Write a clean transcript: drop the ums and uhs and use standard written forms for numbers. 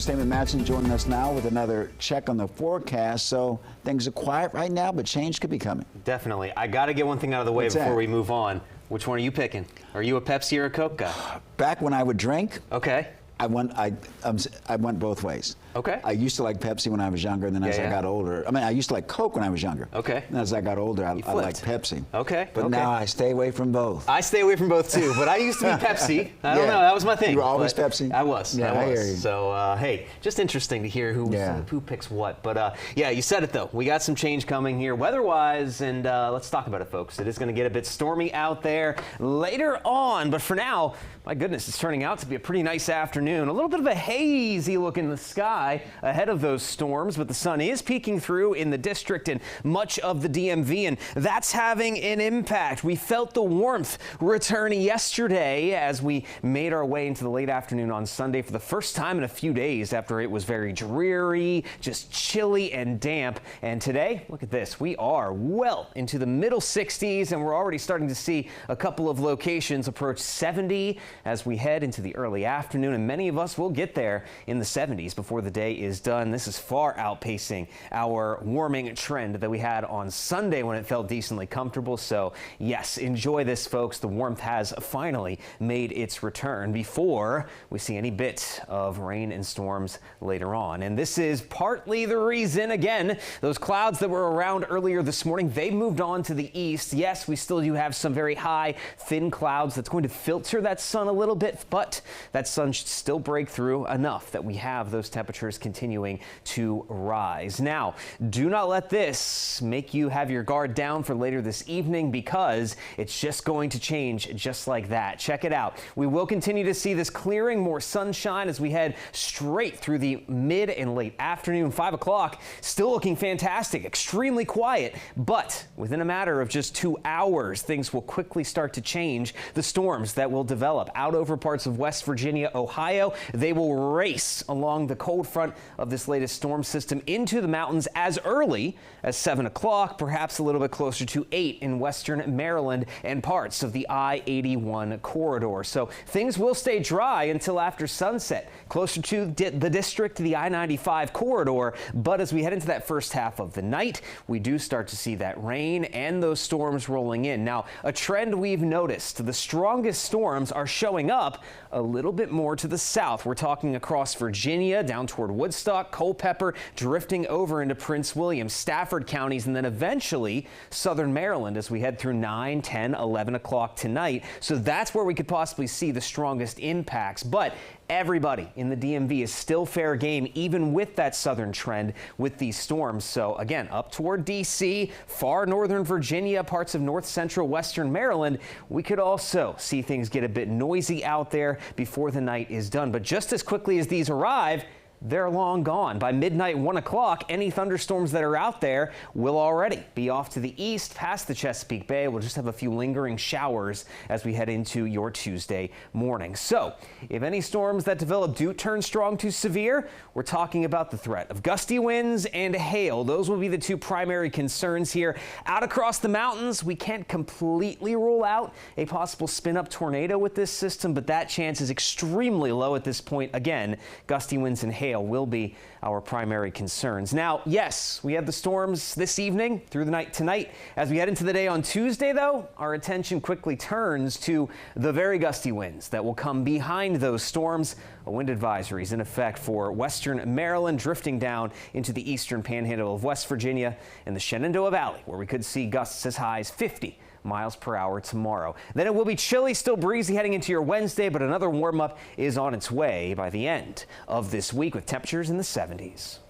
Statement Matson joining us now with another check on the forecast. So things are quiet right now, but change could be coming. Definitely. I got to get one thing out of the way before we move on. Which one are you picking? Are you a Pepsi or a Coke guy? Back when I would drink, okay, I went both ways. Okay. I used to like Pepsi when I was younger, and then as I got older, I used to like Coke when I was younger. Okay. And as I got older, I liked Pepsi. Okay. But now I stay away from both. I stay away from both too, but I used to be Pepsi. I don't know, that was my thing. You were always Pepsi? I was. Yeah, I hear you. So, hey, just interesting to hear who picks what. But yeah, you said it though. We got some change coming here weather-wise, and let's talk about it, folks. It is going to get a bit stormy out there later on, but for now, my goodness, it's turning out to be a pretty nice afternoon. A little bit of a hazy look in the sky ahead of those storms, but the sun is peeking through in the district and much of the DMV, and that's having an impact. We felt the warmth return yesterday as we made our way into the late afternoon on Sunday for the first time in a few days after it was very dreary, just chilly and damp. And today, look at this, we are well into the middle 60s, and we're already starting to see a couple of locations approach 70 as we head into the early afternoon, and many of us will get there in the 70s before the day is done. This is far outpacing our warming trend that we had on Sunday when it felt decently comfortable. So yes, enjoy this, folks. The warmth has finally made its return before we see any bit of rain and storms later on. And this is partly the reason, again, those clouds that were around earlier this morning, they moved on to the east. Yes, we still do have some very high, thin clouds that's going to filter that sun a little bit, but that sun should still break through enough that we have those temperatures continuing to rise. Now, do not let this make you have your guard down for later this evening, because it's just going to change just like that. Check it out. We will continue to see this clearing, more sunshine as we head straight through the mid and late afternoon. 5 o'clock still looking fantastic, extremely quiet, but within a matter of just 2 hours, things will quickly start to change. The storms that will develop out over parts of West Virginia, Ohio, they will race along the cold front of this latest storm system into the mountains as early as 7 o'clock, perhaps a little bit closer to 8 in western Maryland and parts of the I-81 corridor. So things will stay dry until after sunset, closer to the district, the I-95 corridor. But as we head into that first half of the night, we do start to see that rain and those storms rolling in. Now, a trend we've noticed, the strongest storms are showing up a little bit more to the south. We're talking across Virginia, down toward Woodstock, Culpeper, drifting over into Prince William, Stafford counties, and then eventually southern Maryland as we head through 9, 10, 11 o'clock tonight. So that's where we could possibly see the strongest impacts. But everybody in the DMV is still fair game, even with that southern trend with these storms. So again, up toward D.C., far northern Virginia, parts of north central western Maryland, we could also see things get a bit noisy out there before the night is done. But just as quickly as these arrive, they're long gone. By midnight, 1 o'clock, any thunderstorms that are out there will already be off to the east past the Chesapeake Bay. We'll just have a few lingering showers as we head into your Tuesday morning. So if any storms that develop do turn strong to severe, we're talking about the threat of gusty winds and hail. Those will be the two primary concerns here. Out across the mountains, we can't completely rule out a possible spin-up tornado with this system, but that chance is extremely low at this point. Again, gusty winds and hail will be our primary concerns. Now, yes, we have the storms this evening through the night tonight. As we head into the day on Tuesday, though, our attention quickly turns to the very gusty winds that will come behind those storms. A wind advisory is in effect for western Maryland, drifting down into the eastern panhandle of West Virginia and the Shenandoah Valley, where we could see gusts as high as 50 miles per hour tomorrow. Then it will be chilly, still breezy heading into your Wednesday, but another warm up is on its way by the end of this week with temperatures in the 70s.